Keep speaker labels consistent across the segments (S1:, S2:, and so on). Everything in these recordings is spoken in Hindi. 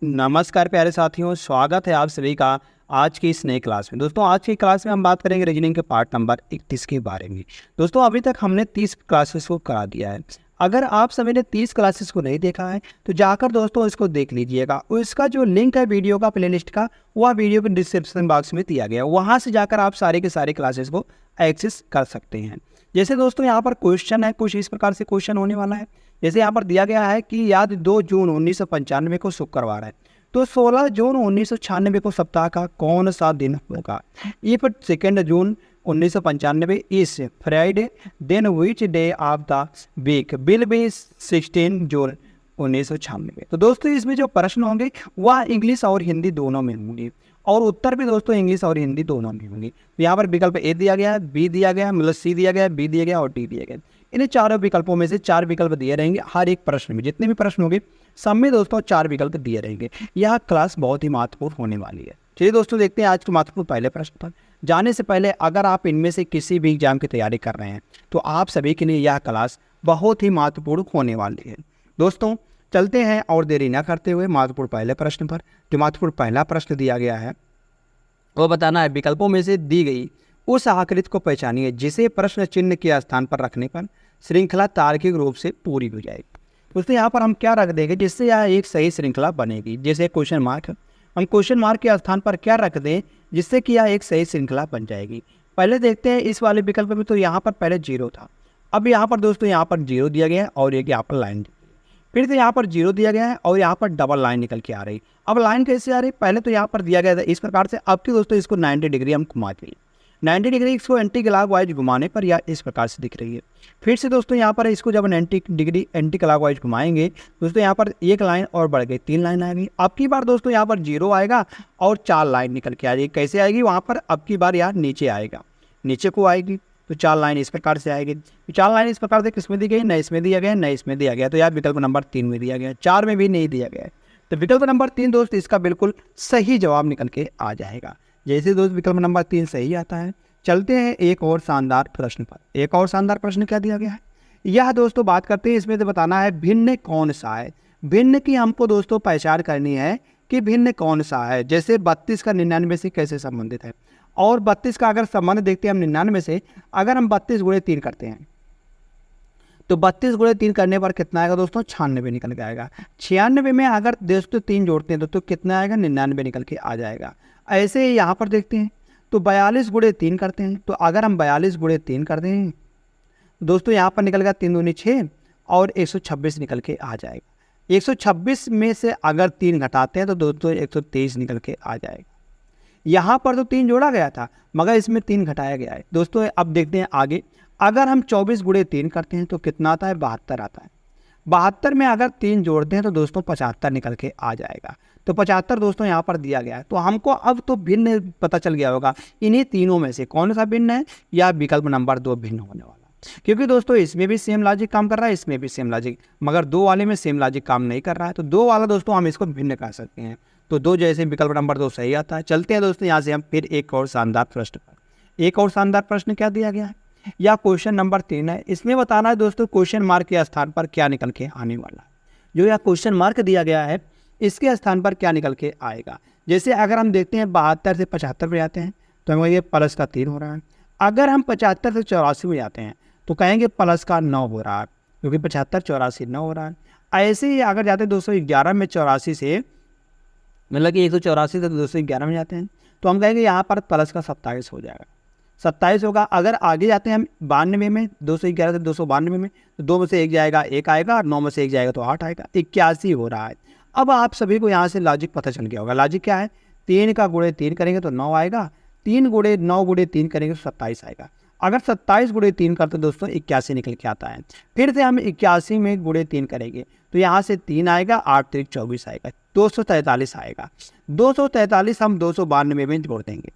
S1: नमस्कार प्यारे साथियों, स्वागत है आप सभी का आज की इस नई क्लास में। दोस्तों आज की क्लास में हम बात करेंगे रीजनिंग के पार्ट नंबर 31 के बारे में। दोस्तों अभी तक हमने 30 क्लासेस को करा दिया है। अगर आप सभी ने 30 क्लासेस को नहीं देखा है तो जाकर दोस्तों इसको देख लीजिएगा। इसका जो लिंक है वीडियो का प्लेलिस्ट का, वह वीडियो के डिस्क्रिप्शन बॉक्स में दिया गया है। वहाँ से जाकर आप सारे के सारे क्लासेस को एक्सेस कर सकते हैं। जैसे दोस्तों यहाँ पर क्वेश्चन है, कुछ इस प्रकार से क्वेश्चन होने वाला है। जैसे यहाँ पर दिया गया है कि याद 2 जून 1995 को शुक्रवार है, तो 16 जून 1996 को सप्ताह का कौन सा दिन होगा। If 2 June 1995 is Friday, then which day of the week will be 16 June 1996। तो दोस्तों इसमें जो प्रश्न होंगे वह इंग्लिश और हिंदी दोनों में होंगे और उत्तर भी दोस्तों इंग्लिश और हिंदी दोनों में होंगे। तो यहाँ पर विकल्प ए दिया गया है, बी दिया गया है, मतलब सी दिया गया है, बी दिया गया और डी दिया गया है। इन्हें चारों विकल्पों में से 4 विकल्प दिए रहेंगे। हर एक प्रश्न में जितने भी प्रश्न होंगे सब में दोस्तों 4 विकल्प दिए रहेंगे। यह क्लास बहुत ही महत्वपूर्ण होने वाली है। चलिए दोस्तों देखते हैं आज के महत्वपूर्ण पहले प्रश्न पर। जाने से पहले अगर आप इनमें से किसी भी एग्जाम की तैयारी कर रहे हैं तो आप सभी के लिए यह क्लास बहुत ही महत्वपूर्ण होने वाली है। दोस्तों चलते हैं और देरी न करते हुए महत्वपूर्ण पहले प्रश्न पर। जो महत्वपूर्ण पहला प्रश्न दिया गया है वो बताना है विकल्पों में से दी गई उस आकृति को पहचानिए जिसे प्रश्न चिन्ह के स्थान पर रखने पर श्रृंखला तार्किक रूप से पूरी हो जाएगी। दोस्तों यहाँ पर हम क्या रख देंगे जिससे यह एक सही श्रृंखला बनेगी। जैसे क्वेश्चन मार्क, हम क्वेश्चन मार्क के स्थान पर क्या रख दें जिससे कि यह एक सही श्रृंखला बन जाएगी। पहले देखते हैं इस वाले विकल्प में, तो यहाँ पर पहले 0 था। अब यहाँ पर दोस्तों यहाँ पर 0 दिया गया है और एक यहाँ पर लाइन दी गई है। फिर से यहाँ पर 0 दिया गया है और यहाँ पर डबल लाइन निकल के आ रही। अब लाइन कैसे आ रही, पहले तो यहाँ पर दिया गया था इस प्रकार से। अब की दोस्तों इसको 90 डिग्री हम घुमा देंगे। 90 डिग्री इसको एंटी क्लॉकवाइज घुमाने पर यह इस प्रकार से दिख रही है। फिर से दोस्तों यहाँ पर इसको जब 90 डिग्री एंटी क्लॉकवाइज घुमाएंगे दोस्तों यहाँ पर एक लाइन और बढ़ गई, 3 लाइन आएगी। अब की बार दोस्तों यहाँ पर 0 आएगा और 4 लाइन निकल के आ जाएगी। कैसे आएगी, वहाँ पर अब की बार यहाँ नीचे आएगा, नीचे को आएगी तो 4 लाइन इस प्रकार से आएगी। 4 लाइन इस प्रकार से किसमें दी गई, न इसमें दिया गया, न इसमें दिया गया। तो यार विकल्प नंबर 3 में दिया गया, 4 में भी नहीं दिया गया है। तो विकल्प नंबर 3 दोस्त इसका बिल्कुल सही जवाब निकल के आ जाएगा। जैसे दोस्त विकल्प नंबर 3 सही आता है, चलते हैं एक और शानदार प्रश्न पर। एक और शानदार प्रश्न क्या दिया गया है, यह दोस्तों बात करते हैं इसमें तो बताना है भिन्न कौन सा है। भिन्न की हमको दोस्तों पहचान करनी है कि भिन्न कौन सा है। जैसे 32 का 99 से कैसे संबंधित है, और 32 का अगर संबंध देखते हैं हम 99 से, अगर हम 32 गुणे 3 करते हैं तो 32 गुणे 3 करने पर कितना आएगा दोस्तों, 96 निकल के आएगा। 96 में अगर दोस्तों 3 जोड़ते हैं तो कितना आएगा, 99 निकल के आ जाएगा। ऐसे ही यहाँ पर देखते हैं तो 42 गुणे 3 करते हैं, तो अगर हम 42 गुणे 3 करते हैं दोस्तों यहाँ पर निकल गया 3 दूनी 6 और 126 निकल के आ जाएगा। 126 में से अगर 3 घटाते हैं तो दोस्तों 123 निकल के आ जाएगा। यहाँ पर तो 3 जोड़ा गया था मगर इसमें 3 घटाया गया है। दोस्तों अब देखते हैं आगे, अगर हम 24 गुणे 3 करते हैं तो कितना आता है, 72 आता है। 72 में अगर 3 जोड़ते हैं तो दोस्तों 75 निकल के आ जाएगा। तो 75 दोस्तों यहाँ पर दिया गया है। तो हमको अब तो भिन्न पता चल गया होगा इन्हीं तीनों में से कौन सा भिन्न है, या विकल्प नंबर 2 भिन्न होने वाला। क्योंकि दोस्तों इसमें भी सेम लॉजिक काम कर रहा है, इसमें भी सेम लॉजिक, मगर 2 वाले में सेम लॉजिक काम नहीं कर रहा है। तो 2 वाला दोस्तों हम इसको भिन्न कर सकते हैं। तो 2 जैसे विकल्प नंबर 2 सही आता है। चलते हैं दोस्तों यहाँ से हम फिर एक और शानदार प्रश्न पर। एक और शानदार प्रश्न क्या दिया गया है, या क्वेश्चन नंबर 3 है। इसमें बताना है दोस्तों क्वेश्चन मार्क के स्थान पर क्या निकल के आने वाला है। जो यह क्वेश्चन मार्क दिया गया है इसके स्थान पर क्या निकल के आएगा। जैसे अगर हम देखते हैं 72 से 75 पे जाते हैं तो हमें ये प्लस का 3 हो रहा है। अगर हम 75 से 84 में जाते हैं तो कहेंगे प्लस का 9 हो रहा है, क्योंकि 75 84 9 हो रहा है। ऐसे ही अगर जाते हैं 211 में 84 से, मतलब कि 184 से 211 में जाते हैं तो हम कहेंगे यहाँ पर प्लस का 27 हो जाएगा, 27 होगा। अगर आगे जाते हैं हम 92 में, 211 से 292 में, तो 2 में से 1 जाएगा 1 आएगा, और 9 में से 1 जाएगा तो 8 आएगा, 81 हो रहा है। अब आप सभी को यहाँ से लॉजिक पता चल गया होगा। लॉजिक क्या है, 3 का गुणे 3 करेंगे तो 9 आएगा, 3 गुणे 9 गुणे 3 करेंगे तो 27 आएगा। अगर 27 गुणे 3 करते दोस्तों 81 निकल के आता है। फिर से हम 81 में गुणे 3 करेंगे तो यहाँ से 3 आएगा, 8 3 24 आएगा, 243 आएगा। 243 हम 292 में जोड़ देंगे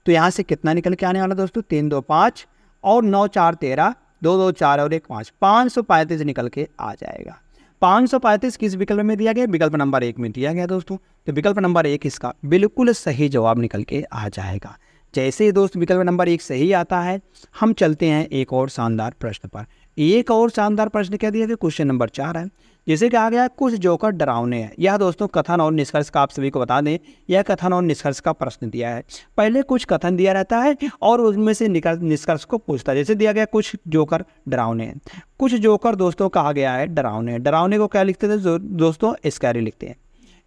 S1: तो यहाँ से कितना निकल के आने वाला दोस्तों, 3 2 5 और 9 4 13, 2 2 4 और 1 5, 535 निकल के आ जाएगा। 535 किस विकल्प में दिया गया, विकल्प नंबर 1 में दिया गया दोस्तों। तो विकल्प नंबर 1 इसका बिल्कुल सही जवाब निकल के आ जाएगा। जैसे ही दोस्त विकल्प नंबर 1 सही आता है, हम चलते हैं एक और शानदार प्रश्न पर। एक और शानदार प्रश्न क्या दिया गया, क्वेश्चन नंबर 4 है। जैसे कहा गया कुछ जोकर डरावने हैं। यह दोस्तों कथन और निष्कर्ष का आप सभी को बता दें, यह कथन और निष्कर्ष का प्रश्न दिया है। पहले कुछ कथन दिया रहता है और उसमें से निष्कर्ष को पूछता है। जैसे दिया गया कुछ जोकर डरावने हैं, कुछ जोकर दोस्तों कहा गया है डरावने हैं। डरावने को क्या लिखते थे दोस्तों? स्कैरी लिखते हैं,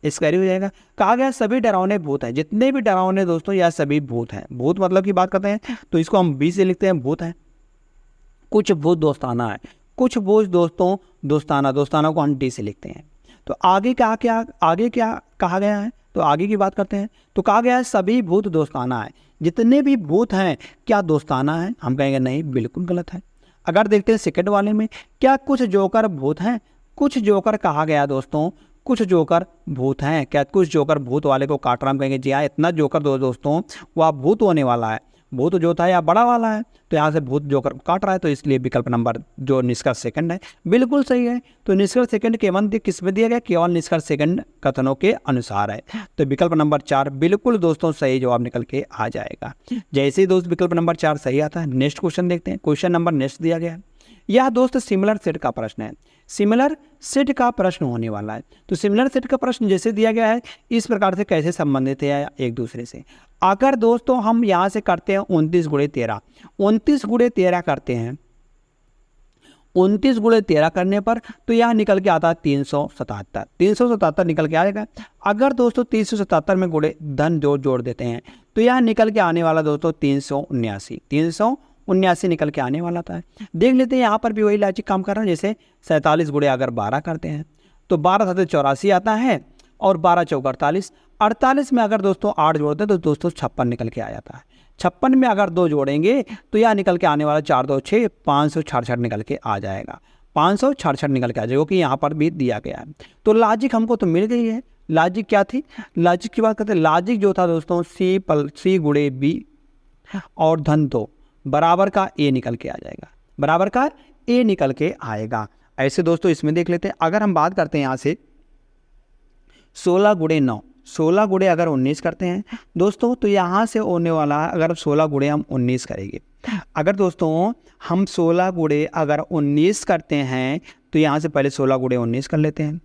S1: स्कैरी हो जाएगा। कहा गया सभी डरावने भूत हैं, जितने भी डरावने दोस्तों यह सभी भूत हैं। भूत मतलब की बात करते हैं तो इसको हम बी से लिखते हैं, भूत है। कुछ भूत दोस्ताना है, कुछ भूत दोस्तों दोस्ताना, दोस्ताना को हम डी से लिखते हैं। तो आगे क्या कहा गया है, तो आगे की बात करते हैं। तो कहा गया है सभी भूत दोस्ताना है, जितने भी भूत हैं क्या दोस्ताना है? हम कहेंगे नहीं, बिल्कुल गलत है। अगर देखते हैं सेकंड वाले में, क्या कुछ जोकर भूत हैं? कुछ जोकर कहा गया दोस्तों, कुछ जोकर भूत हैं। क्या कुछ जोकर भूत वाले को काट रहा? हम कहेंगे जी हाँ, इतना जोकर दोस्तों वह भूत होने वाला है। भूत जो था या बड़ा वाला है, तो यहाँ से भूत जोकर काट रहा है, तो इसलिए विकल्प नंबर जो निष्कर्ष सेकंड है बिल्कुल सही है। तो निष्कर्ष सेकंड केवल किस में दिया गया? केवल निष्कर्ष सेकंड कथनों के अनुसार है। तो विकल्प नंबर 4 बिल्कुल दोस्तों सही जवाब निकल के आ जाएगा। जैसे ही दोस्त विकल्प नंबर 4 सही आता है, नेक्स्ट क्वेश्चन देखते हैं। क्वेश्चन नंबर नेक्स्ट दिया गया है, यह दोस्त सिमिलर सेट का प्रश्न है। सिमिलर सेट का प्रश्न होने वाला है। तो सिमिलर सेट का प्रश्न जैसे दिया गया है, इस प्रकार से कैसे संबंधित है एक दूसरे से। अगर दोस्तों हम यहाँ से करते हैं 29 गुणे 13, 29 गुणे 13 करते हैं, 29 गुणे 13 करने पर तो यहाँ निकल के आता है 377, 377 निकल के आएगा। अगर दोस्तों 377 में गुणे धन जोड़ देते हैं तो यहाँ निकल के आने वाला दोस्तों 379 निकल के आने वाला था। देख लेते हैं यहाँ पर भी वही लॉजिक काम कर रहा है। जैसे 47 गुणे अगर 12 करते हैं तो 12 7 84 आता है और 12 चौक 48, 48 में अगर दोस्तों 8 जोड़ते हैं तो दोस्तों 56 निकल के आ जाता है। 56 में अगर 2 जोड़ेंगे तो यह निकल के आने वाला 4 2 6 566 निकल के आ जाएगा, 566 निकल के आ जाएगा, क्योंकि यहाँ पर भी दिया गया है। तो लॉजिक हमको तो मिल गई है। लॉजिक क्या थी? लॉजिक की बात करते हैं। लॉजिक जो था दोस्तों सी गुणे बी और धन 2 बराबर का ए निकल के आ जाएगा, बराबर का ए निकल के आएगा। ऐसे दोस्तों इसमें देख लेते हैं। अगर हम बात करते हैं यहाँ से 16 गुणे 9, 16 गुणे अगर 19 करते हैं दोस्तों, तो यहाँ से होने वाला है अगर 16 गुणे हम 19 करेंगे, अगर दोस्तों हम 16 गुणे अगर 19 करते हैं तो यहाँ से पहले 16 गुणे 19 कर लेते हैं।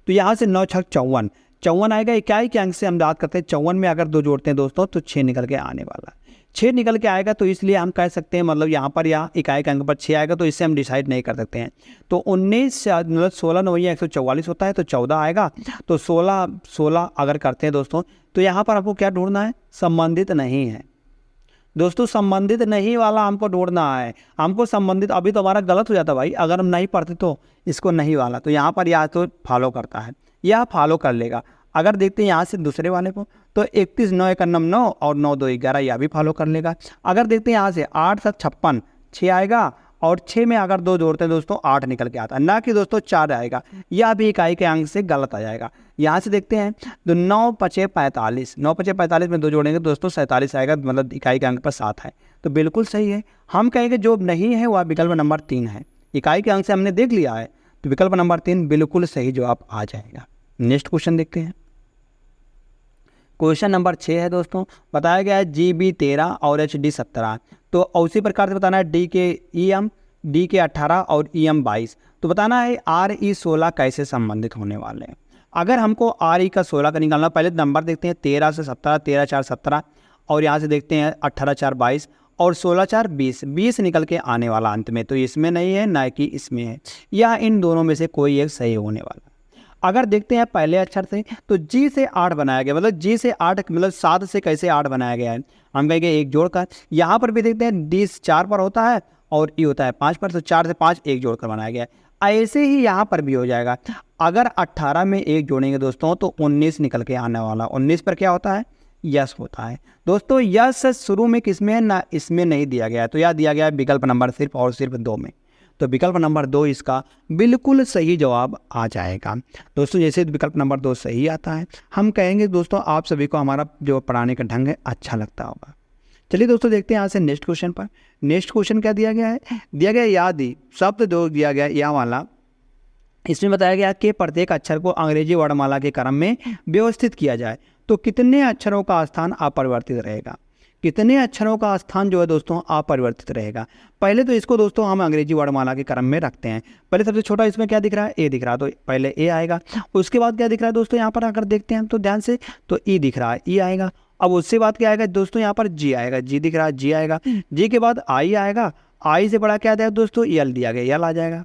S1: तो यहाँ से 9 छक 54, 54 आएगा। इकाई के अंक से हम बात करते हैं, 54 में अगर 2 जोड़ते हैं दोस्तों तो 6 निकल के आने वाला है, 6 निकल के आएगा। तो इसलिए हम कह सकते हैं मतलब यहाँ पर या इकाई के अंक पर 6 आएगा, तो इससे हम डिसाइड नहीं कर सकते हैं। तो 19 मतलब 16 9 144 होता है, तो 14 आएगा। तो 16 अगर करते हैं दोस्तों तो यहाँ पर आपको क्या ढूंढना है? संबंधित नहीं है दोस्तों, संबंधित नहीं वाला हमको ढूंढना है। हमको संबंधित, अभी तो हमारा गलत हो जाता भाई अगर हम नहीं पढ़ते तो इसको नहीं वाला, तो यहाँ पर या तो फॉलो करता है या फॉलो कर लेगा। अगर देखते हैं यहाँ से दूसरे वाले को तो 31 9 1 9 और 9 2 11 यह भी फॉलो कर लेगा। अगर देखते हैं यहाँ से 8 7 56, 6 आएगा और 6 में अगर 2 जोड़ते हैं दोस्तों 8 निकल के आता है, ना कि दोस्तों 4 आएगा, यह भी इकाई के अंक से गलत आ जाएगा। यहाँ से देखते हैं तो 9 5 45, 9 5 45 में 2 जोड़ेंगे दोस्तों 47 आएगा, मतलब इकाई के अंक पर 7 है, तो बिल्कुल सही है। हम कहेंगे जो नहीं है वह विकल्प नंबर 3 है। इकाई के अंक से हमने देख लिया है, तो विकल्प नंबर 3 बिल्कुल सही जवाब आ जाएगा। नेक्स्ट क्वेश्चन देखते हैं। क्वेश्चन नंबर 6 है दोस्तों, बताया गया है GB 13 और HD 17। तो उसी प्रकार से बताना है डी के 18 और EM 22। तो बताना है RE 16 कैसे संबंधित होने वाले हैं। अगर हमको RE का 16 का निकालना, पहले नंबर देखते हैं 13 से 17, 13 4 17 और यहाँ से देखते हैं 18 4 22 और 16 4 20, 20 निकल के आने वाला अंत में। तो इसमें नहीं है ना कि इसमें है, या इन दोनों में से कोई एक सही होने वाला। अगर देखते हैं पहले अक्षर से तो G से 8 बनाया गया, मतलब G से 8 मतलब 7 से कैसे 8 बनाया गया है, हम कहेंगे एक जोड़कर। यहाँ पर भी देखते हैं D 4 पर होता है और E होता है 5 पर, तो 4 से 5 एक जोड़कर बनाया गया है। ऐसे ही यहाँ पर भी हो जाएगा। अगर 18 में एक जोड़ेंगे दोस्तों तो 19 निकल के आने वाला। 19 पर क्या होता है? यस होता है दोस्तों। यस शुरू में किसमें है ना, इसमें नहीं दिया गया है, तो यह दिया गया है विकल्प नंबर सिर्फ और सिर्फ 2 में। तो विकल्प नंबर 2 इसका बिल्कुल सही जवाब आ जाएगा दोस्तों। जैसे विकल्प नंबर 2 सही आता है, हम कहेंगे दोस्तों आप सभी को हमारा जो पढ़ाने का ढंग है अच्छा लगता होगा। चलिए दोस्तों देखते हैं यहाँ से नेक्स्ट क्वेश्चन पर। नेक्स्ट क्वेश्चन क्या दिया गया है? दिया गया यादी शब्द दो दिया गया यह वाला। इसमें बताया गया कि प्रत्येक अक्षर को अंग्रेजी वर्णमाला के क्रम में व्यवस्थित किया जाए तो कितने अक्षरों का स्थान अपरिवर्तित रहेगा। कितने अक्षरों का स्थान जो है दोस्तों अपरिवर्तित रहेगा। पहले तो इसको दोस्तों हम अंग्रेजी वर्णमाला के क्रम में रखते हैं। पहले सबसे छोटा इसमें क्या दिख रहा है, ए दिख रहा है, तो पहले ए आएगा। उसके बाद क्या दिख रहा है दोस्तों, यहाँ पर अगर देखते हैं तो ध्यान से, तो ई दिख रहा है, ई आएगा। अब उससे बाद क्या आएगा दोस्तों, यहाँ पर जी आएगा, जी दिख रहा है, जी आएगा। जी के बाद आई आएगा, आई से बड़ा क्या दिया दोस्तों, यल दिया गया, यल आ जाएगा।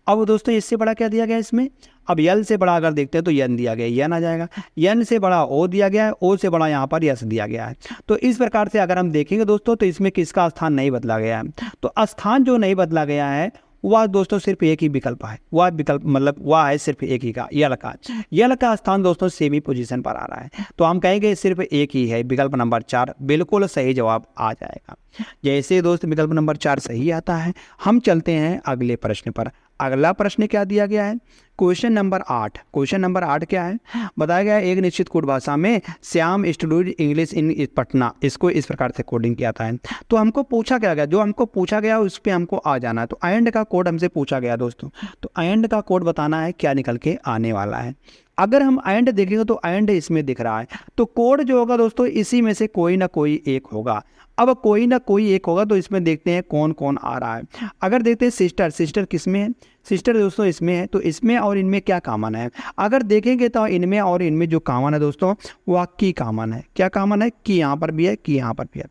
S1: अब दोस्तों इससे बड़ा क्या दिया गया इसमें, अब यल से बड़ा अगर देखते हैं तो यन दिया गया, यन आ जाएगा। यन से बड़ा ओ दिया गया है, ओ से बड़ा यहाँ पर यस दिया गया है। तो इस प्रकार से अगर हम देखेंगे दोस्तों तो इसमें किसका स्थान नहीं बदला गया है। तो स्थान जो नहीं बदला गया है वह दोस्तों सिर्फ एक ही विकल्प है, वह विकल्प मतलब वह है सिर्फ एक ही का, यल का। यल का स्थान दोस्तों सेमी पोजीशन पर आ रहा है, तो हम कहेंगे सिर्फ एक ही है, विकल्प नंबर 4 बिल्कुल सही जवाब आ जाएगा। जैसे दोस्त विकल्प नंबर 4 सही आता है, हम चलते हैं अगले प्रश्न पर। अगला प्रश्न क्या दिया गया है, क्वेश्चन नंबर 8। क्वेश्चन नंबर 8 क्या है, बताया गया है एक निश्चित कोड भाषा में Shyam studio English in Patna, इसको इस प्रकार से कोडिंग किया था। तो हमको पूछा क्या गया, जो हमको पूछा गया उस पर हमको आ जाना है। तो एंड का कोड हमसे पूछा गया दोस्तों, तो एंड का कोड बताना है क्या निकल के आने वाला है। अगर हम एंड देखेंगे तो एंड इसमें दिख रहा है, तो कोड जो होगा दोस्तों इसी में से कोई ना कोई एक होगा। अब कोई ना कोई एक होगा तो इसमें देखते हैं कौन कौन आ रहा है। अगर देखते हैं सिस्टर, सिस्टर किस में है, सिस्टर दोस्तों इसमें है, तो इसमें और इनमें क्या कॉमन है। अगर देखेंगे तो इनमें और इनमें जो कॉमन है दोस्तों वह की कॉमन है। क्या कॉमन है, की यहाँ पर भी है, की यहाँ पर भी है।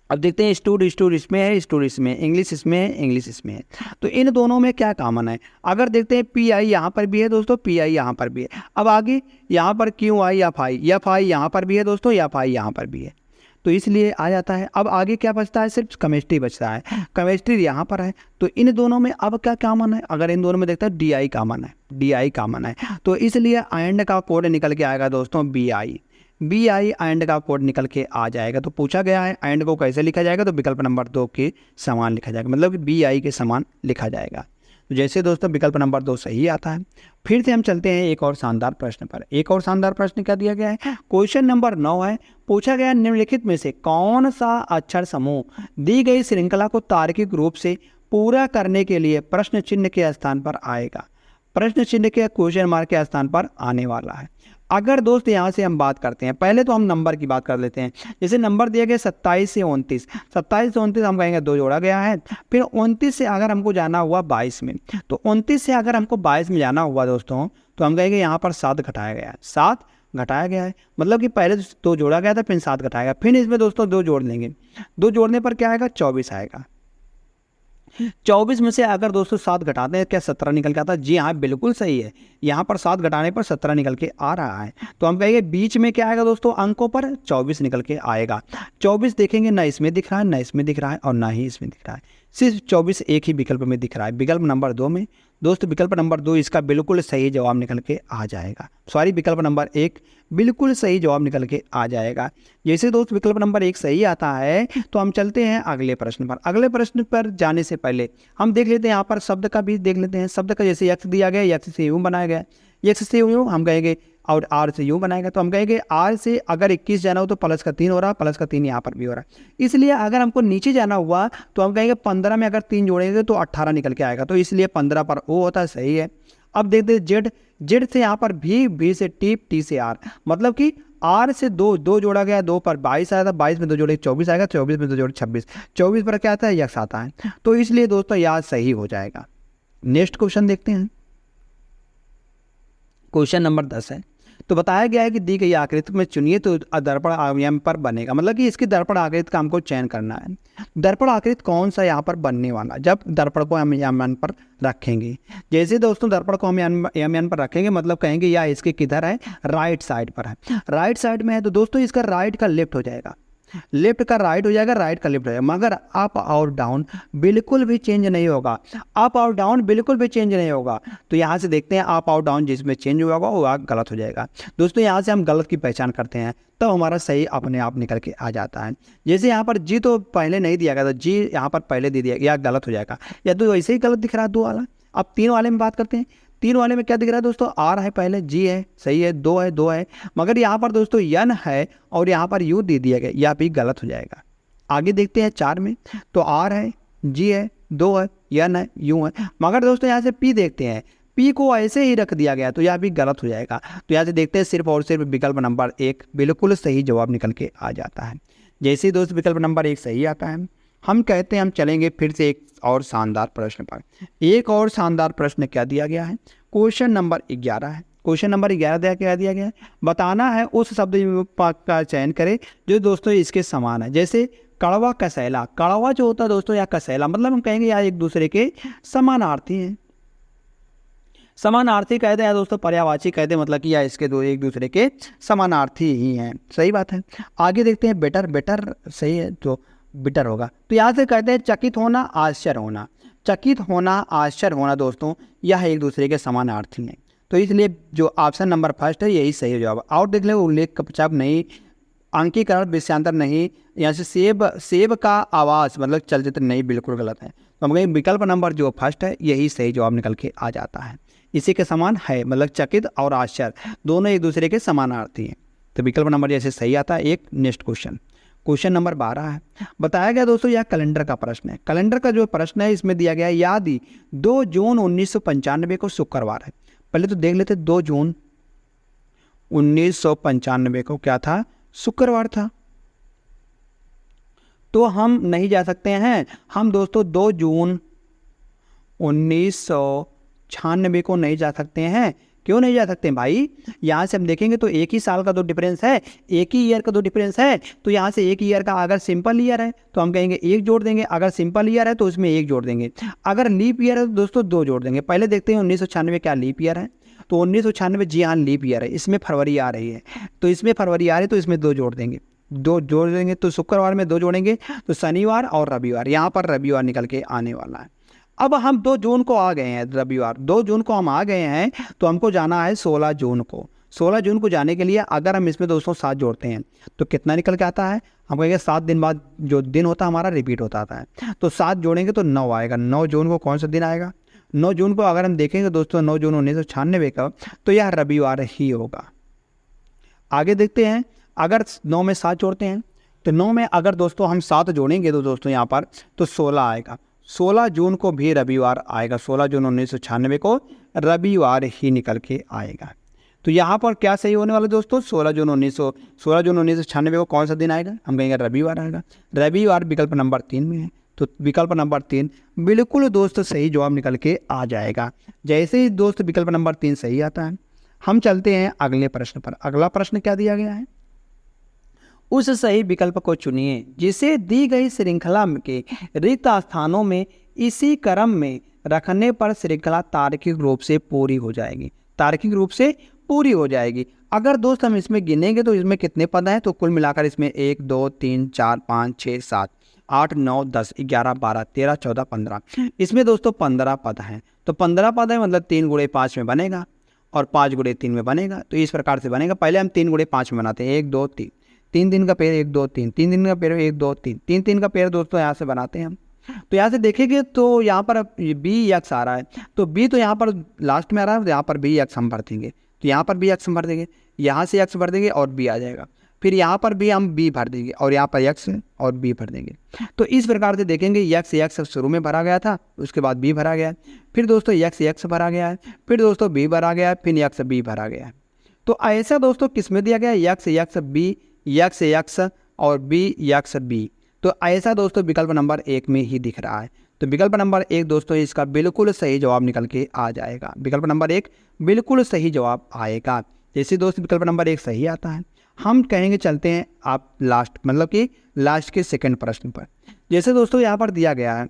S1: अब देखते हैं स्टूड, स्टूड इसमें है, स्टूड इसमें, इंग्लिश इसमें है, इंग्लिश इसमें है। तो इन दोनों में क्या कॉमन है। अगर देखते हैं पी आई यहाँ पर भी है दोस्तों, पी आई यहाँ पर भी है। अब आगे यहाँ पर क्यों आई, एफ आई, एफ आई यहाँ पर भी है दोस्तों, एफ आई यहाँ पर भी है, तो इसलिए आ जाता है। अब आगे क्या बचता है, सिर्फ केमिस्ट्री बचता है, केमिस्ट्री यहाँ पर है। तो इन दोनों में अब क्या कॉमन है, अगर इन दोनों में देखता है डी आई कॉमन है, डी आई कॉमन है। तो इसलिए एंड का कोड निकल के आएगा दोस्तों B I, B I and का कोड निकल के आ जाएगा। तो पूछा गया है एंड को कैसे लिखा जाएगा, तो विकल्प नंबर 2 के समान लिखा जाएगा, मतलब कि बी आई के समान लिखा जाएगा। तो जैसे दोस्तों विकल्प नंबर 2 सही आता है। फिर से हम चलते हैं एक और शानदार प्रश्न पर। एक और शानदार प्रश्न क्या दिया गया है, क्वेश्चन नंबर 9 है। पूछा गया निम्नलिखित में से कौन सा अक्षर समूह दी गई श्रृंखला को तार्किक रूप से पूरा करने के लिए प्रश्न चिन्ह के स्थान पर आएगा, प्रश्न चिन्ह के क्वेश्चन मार्क के स्थान पर आने वाला है। अगर दोस्त यहाँ से हम बात करते हैं, पहले तो हम नंबर की बात कर लेते हैं। जैसे नंबर दिया गया 27 से 29, 27 से 29 हम कहेंगे 2 जोड़ा गया है। फिर 29 से अगर हमको जाना हुआ 22 में, तो 29 से अगर हमको 22 में जाना हुआ दोस्तों, तो हम कहेंगे यहाँ पर 7 घटाया गया है, 7 घटाया गया है, मतलब कि पहले 2 जोड़ा गया था, फिर 7 घटाएगा, फिर इसमें दोस्तों 2 जोड़ लेंगे, 2 जोड़ने पर क्या आएगा, 24 आएगा। 24 में से अगर दोस्तों 7 घटाते हैं क्या 17 निकल के आता है, जी हाँ बिल्कुल सही है, यहाँ पर 7 घटाने पर 17 निकल के आ रहा है। तो हम कहेंगे बीच में क्या आएगा दोस्तों, अंकों पर 24 निकल के आएगा। 24 देखेंगे ना इसमें दिख रहा है, ना इसमें दिख रहा है और ना ही इसमें दिख रहा है, सिर्फ 24 एक ही विकल्प में दिख रहा है, विकल्प नंबर 2 में। दोस्त विकल्प नंबर 2 इसका बिल्कुल सही जवाब निकल के आ जाएगा, सॉरी विकल्प नंबर 1 बिल्कुल सही जवाब निकल के आ जाएगा। जैसे दोस्त विकल्प नंबर 1 सही आता है, तो हम चलते हैं अगले प्रश्न पर। अगले प्रश्न पर जाने से पहले हम देख लेते हैं यहाँ पर शब्द का भी देख लेते हैं। शब्द का जैसे यक्ष दिया गया, यक्ष से यूँ बनाया गया, यक्ष से यूँ हम कहेंगे, और आर से यूँ बनाएगा, तो हम कहेंगे आर से अगर 21 जाना हो तो प्लस का 3 हो रहा है, प्लस का 3 यहाँ पर भी हो रहा है। इसलिए अगर हमको नीचे जाना हुआ तो हम कहेंगे 15 में अगर 3 जोड़ेंगे तो 18 निकल के आएगा, तो इसलिए 15 पर ओ होता है, सही है। अब देखते हैं जेड, जेड से यहाँ पर भी, भी से टी, टी से आर, मतलब कि आर से 2 जोड़ा गया, 2 पर 22 आया था, 22 में 2 जोड़े 24 आएगा, 24 में 2 जोड़े 26, 24 पर क्या आता है, यक्ष आता है। तो इसलिए दोस्तों याद सही हो जाएगा। नेक्स्ट क्वेश्चन देखते हैं, क्वेश्चन नंबर 10 है। तो बताया गया है कि दी गई आकृति में चुनिए तो दर्पण आयाम पर बनेगा, मतलब कि इसकी दर्पण आकृति का हमको चयन करना है। दर्पण आकृति कौन सा यहाँ पर बनने वाला, जब दर्पण को हम यान पर रखेंगे। जैसे दोस्तों दर्पण को हम यान पर रखेंगे, मतलब कहेंगे या इसके किधर है, राइट साइड पर है, राइट साइड में है, तो दोस्तों इसका राइट का लेफ्ट हो जाएगा, लेफ्ट का राइट हो जाएगा, राइट का लेफ्ट हो जाएगा, मगर अप और डाउन बिल्कुल भी चेंज नहीं होगा, अप और डाउन बिल्कुल भी चेंज नहीं होगा। तो यहाँ से देखते हैं अप और डाउन जिसमें चेंज होगा वो गलत हो जाएगा। दोस्तों यहाँ से हम गलत की पहचान करते हैं, तब हमारा सही अपने आप निकल के आ जाता है। जैसे यहाँ पर जी तो पहले नहीं दिया गया था, जी यहाँ पर पहले दे दिया, या गलत हो जाएगा, या तो वैसे ही गलत दिख रहा है 2 वाला। अब 3 वाले में बात करते हैं, 3 वाले में क्या दिख रहा है दोस्तों, आर है पहले, जी है, सही है, 2 है, 2 है, मगर यहाँ पर दोस्तों यन है और यहाँ पर यू दे दिया गया, यह भी गलत हो जाएगा। आगे देखते हैं 4 में, तो आर है, जी है, 2 है, यन है, यू है, मगर दोस्तों यहाँ से पी देखते हैं, पी को ऐसे ही रख दिया गया, तो यह भी गलत हो जाएगा। तो यहाँ से देखते हैं सिर्फ और सिर्फ विकल्प नंबर 1 बिल्कुल सही जवाब निकल के आ जाता है। जैसे ही दोस्त विकल्प नंबर 1 सही आता है, हम कहते हैं हम चलेंगे फिर से एक और शानदार प्रश्न पर। एक और शानदार प्रश्न क्या दिया गया है, क्वेश्चन नंबर 11 है। क्वेश्चन नंबर 11 क्या दिया गया है, बताना है उस शब्द का चयन करें जो दोस्तों इसके समान है। जैसे कड़वा कसैला, कड़वा जो होता है दोस्तों या कसैला, मतलब हम कहेंगे यार एक दूसरे के समानार्थी हैं। समानार्थी कहते हैं दोस्तों, पर्यायवाची कहते हैं, मतलब कि या इसके दो एक दूसरे के समानार्थी ही हैं। सही बात है। आगे देखते हैं बेटर, बेटर सही है तो बेटर होगा। तो यहाँ से कहते हैं चकित होना, आश्चर्य होना। चकित होना, आश्चर्य होना दोस्तों यह एक दूसरे के समानार्थी हैं। तो इसलिए जो ऑप्शन नंबर फर्स्ट है यही सही जवाब। और देख ले उल्लेख कपचाप नहीं, अंकीकरण विषयांतर नहीं, यहाँ से सेब का आवास मतलब चलचित्र नहीं, बिल्कुल गलत है। तो हम कहेंगे विकल्प नंबर जो फर्स्ट है यही सही जवाब निकल के आ जाता है। इसी के समान है, मतलब चकित और आश्चर्य दोनों एक दूसरे के समानार्थी हैं। तो विकल्प नंबर जैसे सही आता है एक। नेक्स्ट क्वेश्चन, क्वेश्चन नंबर 12 है। बताया गया दोस्तों यह कैलेंडर का प्रश्न है। कैलेंडर का जो प्रश्न है इसमें दिया गया है यदि 2 जून 1995 को शुक्रवार है। पहले तो देख लेते 2 जून 1995 को क्या था, शुक्रवार था। तो हम नहीं जा सकते हैं, हम दोस्तों 2 जून 1996 को नहीं जा सकते हैं। क्यों नहीं जा सकते भाई, यहाँ से हम देखेंगे तो एक ही साल का 2 डिफरेंस है, एक ही ईयर का 2 डिफरेंस है। तो यहाँ से एक ईयर का अगर सिंपल ईयर है तो हम कहेंगे 1 जोड़ देंगे, अगर सिंपल ईयर है तो उसमें 1 जोड़ देंगे, अगर लीप ईयर है तो दोस्तों 2 जोड़ देंगे। पहले देखते हैं 1996 क्या लीप ईयर है। तो 1996 जी हाँ लीप ईयर है, इसमें फरवरी आ रही है, तो इसमें फरवरी आ रही है तो इसमें 2 जोड़ देंगे, 2 जोड़ देंगे तो शुक्रवार में 2 जोड़ेंगे तो शनिवार और रविवार, यहाँ पर रविवार निकल के आने वाला है। अब हम 2 जून को आ गए हैं, रविवार 2 जून को हम आ गए हैं, तो हमको जाना है 16 जून को। 16 जून को जाने के लिए अगर हम इसमें दोस्तों 7 जोड़ते हैं तो कितना निकल के आता है, हम कहेंगे 7 दिन बाद जो दिन होता है हमारा रिपीट होता आता है। तो 7 जोड़ेंगे तो 9 आएगा। 9 जून को कौन सा दिन आएगा, 9 जून को अगर हम देखेंगे दोस्तों 9 जून 1996 का, तो यह रविवार ही होगा। आगे देखते हैं, अगर 9 में 7 जोड़ते हैं तो 9 में अगर दोस्तों हम 7 जोड़ेंगे तो दोस्तों यहाँ पर तो 16 आएगा। 16 जून को भी रविवार आएगा, 16 जून 1996 को रविवार ही निकल के आएगा। तो यहाँ पर क्या सही होने वाला दोस्तों, 16 जून 1996 को कौन सा दिन आएगा, हम कहेंगे रविवार आएगा। रविवार विकल्प नंबर 3 में है, तो विकल्प नंबर 3 बिल्कुल दोस्त सही जवाब निकल के आ जाएगा। जैसे ही दोस्त विकल्प नंबर 3 सही आता है, हम चलते हैं अगले प्रश्न पर। अगला प्रश्न क्या दिया गया है, उस सही विकल्प को चुनिए जिसे दी गई श्रृंखला के रिक्त स्थानों में इसी क्रम में रखने पर श्रृंखला तार्किक रूप से पूरी हो जाएगी। तार्किक रूप से पूरी हो जाएगी। अगर दोस्त हम इसमें गिनेंगे तो इसमें कितने पद हैं, तो कुल मिलाकर इसमें 1 2 3 4 5 6 7 8 9 10 11 12 13 14 15, इसमें दोस्तों 15 पद हैं। तो 15 पद है मतलब 3 गुणे 5 में बनेगा और 5 गुणे 3 में बनेगा। तो इस प्रकार से बनेगा। पहले हम 3 गुणे 5 में बनाते हैं, 1 2 3, 3 दिन का पेड़ 1 2 3, 3 दिन का पेड़ 1 2 3, 3 3 का पेड़ दोस्तों यहाँ से बनाते हैं हम। तो यहाँ से देखेंगे तो यहाँ पर बी एक्स आ रहा है, तो बी तो यहाँ पर लास्ट में आ रहा है, तो यहाँ पर बी एक्स हम भर देंगे, तो यहाँ पर बी एक्स हम भर देंगे, यहाँ से एक्स भर देंगे और बी आ जाएगा। फिर यहाँ पर भी हम बी भर देंगे और यहाँ पर एक्स और बी भर देंगे। तो इस प्रकार से देखेंगे एक्स शुरू में भरा गया था, उसके बाद बी भरा गया है, फिर दोस्तों एक्स भरा गया है, फिर दोस्तों बी भरा गया है, फिर एक्स बी भरा गया है। तो ऐसा दोस्तों किस में दिया गया है, एक्स बी, एक्स और बी एक्स बी। तो ऐसा दोस्तों विकल्प नंबर 1 में ही दिख रहा है। तो विकल्प नंबर 1 दोस्तों इसका बिल्कुल सही जवाब निकल के आ जाएगा। विकल्प नंबर 1 बिल्कुल सही जवाब आएगा। जैसे दोस्त विकल्प नंबर 1 सही आता है, हम कहेंगे चलते हैं आप लास्ट मतलब कि लास्ट के सेकंड प्रश्न पर। जैसे दोस्तों यहाँ पर दिया गया है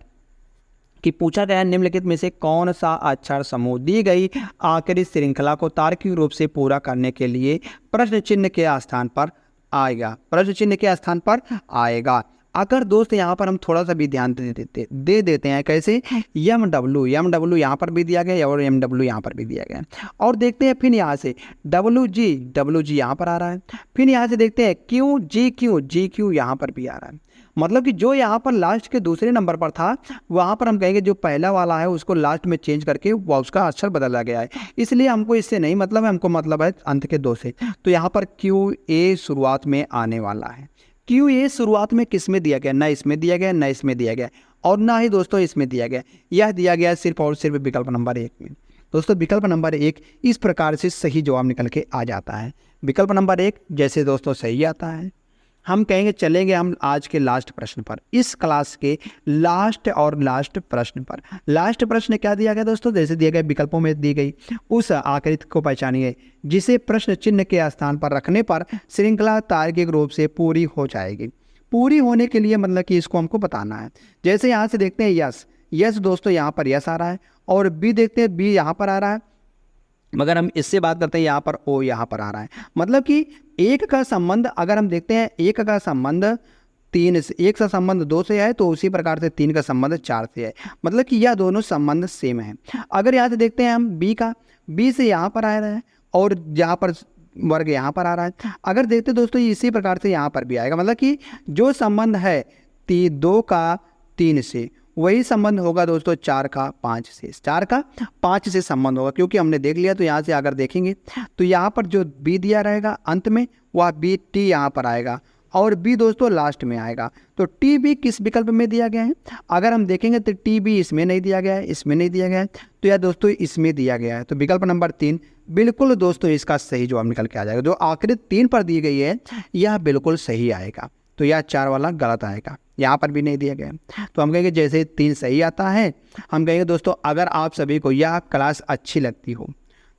S1: कि पूछा गया है निम्नलिखित में से कौन सा अक्षर समूह दी गई आखिरी श्रृंखला को तार्किक रूप से पूरा करने के लिए प्रश्न चिन्ह के स्थान पर आएगा। प्रश्न चिन्ह के स्थान पर आएगा। अगर दोस्त यहाँ पर हम थोड़ा सा भी ध्यान दे देते हैं, कैसे, एम डब्ल्यू यहाँ पर भी दिया गया और एम डब्ल्यू यहाँ पर भी दिया गया। और देखते हैं फिर यहाँ से डब्ल्यू जी यहाँ पर आ रहा है। फिर यहाँ से देखते हैं जी क्यू यहाँ पर भी आ रहा है। मतलब कि जो यहाँ पर लास्ट के दूसरे नंबर पर था वहाँ पर हम कहेंगे जो पहला वाला है उसको लास्ट में चेंज करके वो उसका अक्षर बदला गया है। इसलिए हमको इससे नहीं मतलब है, हमको मतलब है अंत के 2 से। तो यहाँ पर क्यू ए शुरुआत में आने वाला है। क्यू ए शुरुआत में किस में दिया गया, ना इसमें दिया गया, ना इसमें दिया गया और ना ही दोस्तों इसमें दिया गया। यह दिया गया सिर्फ और सिर्फ विकल्प नंबर 1 में। दोस्तों विकल्प नंबर 1 इस प्रकार से सही जवाब निकल के आ जाता है। विकल्प नंबर 1 जैसे दोस्तों सही आता है, हम कहेंगे चलेंगे हम आज के लास्ट प्रश्न पर, इस क्लास के लास्ट प्रश्न पर। लास्ट प्रश्न क्या दिया गया दोस्तों, जैसे दिया गया विकल्पों में दी गई उस आकृति को पहचानिए जिसे प्रश्न चिन्ह के स्थान पर रखने पर श्रृंखला तार्किक रूप से पूरी हो जाएगी। पूरी होने के लिए मतलब कि इसको हमको बताना है। जैसे यहाँ से देखते हैं यस दोस्तों, यहाँ पर यस आ रहा है, और बी देखते हैं बी यहाँ पर आ रहा है, मगर हम इससे बात करते हैं यहाँ पर ओ यहाँ पर आ रहा है। मतलब कि एक का संबंध अगर हम देखते हैं एक का संबंध 3 से, एक का संबंध 2 से है, तो उसी प्रकार से 3 का संबंध 4 से है, मतलब कि यह दोनों संबंध सेम है। अगर यहाँ से देखते हैं हम बी से यहाँ पर आ रहा है और यहाँ पर वर्ग यहाँ पर आ रहा है। अगर देखते दोस्तों इसी प्रकार से यहाँ पर भी आएगा, मतलब कि जो संबंध है 2 का 3 से, वही संबंध होगा दोस्तों 4 का 5 से, 4 का 5 से संबंध होगा, क्योंकि हमने देख लिया। तो यहाँ से अगर देखेंगे तो यहाँ पर जो बी दिया रहेगा अंत में, वह बी टी यहाँ पर आएगा और बी दोस्तों लास्ट में आएगा। तो टी बी किस विकल्प में दिया गया है, अगर हम देखेंगे तो टी बी इसमें नहीं दिया गया है, इसमें नहीं दिया गया है, तो यह दोस्तों इसमें दिया गया है। तो विकल्प नंबर 3 बिल्कुल दोस्तों इसका सही जवाब निकल के आ जाएगा। जो आकृति 3 पर दी गई है यह बिल्कुल सही आएगा, तो यह 4 वाला गलत आएगा, यहाँ पर भी नहीं दिया गया। तो हम कहेंगे जैसे 3 सही आता है, हम कहेंगे दोस्तों अगर आप सभी को यह क्लास अच्छी लगती हो,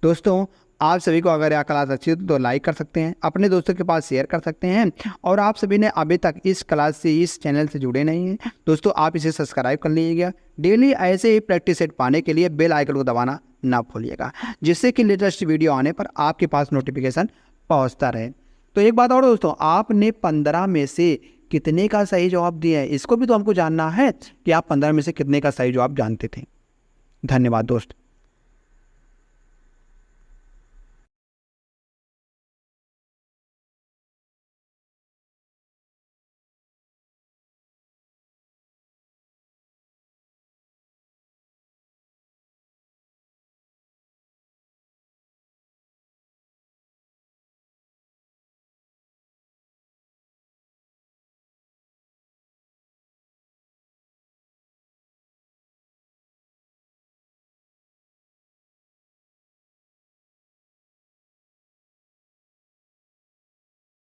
S1: दोस्तों आप सभी को अगर यह क्लास अच्छी हो तो लाइक कर सकते हैं, अपने दोस्तों के पास शेयर कर सकते हैं, और आप सभी ने अभी तक इस क्लास से, इस चैनल से जुड़े नहीं हैं दोस्तों, आप इसे सब्सक्राइब कर लीजिएगा। डेली ऐसे ही प्रैक्टिस सेट पाने के लिए बेल आइकन को दबाना ना भूलिएगा, जिससे कि लेटेस्ट वीडियो आने पर आपके पास नोटिफिकेशन पहुँचता रहे। तो एक बात और दोस्तों, आपने 15 में से कितने का सही जवाब दिया है, इसको भी तो हमको जानना है कि आप 15 में से कितने का सही जवाब जानते थे। धन्यवाद दोस्त।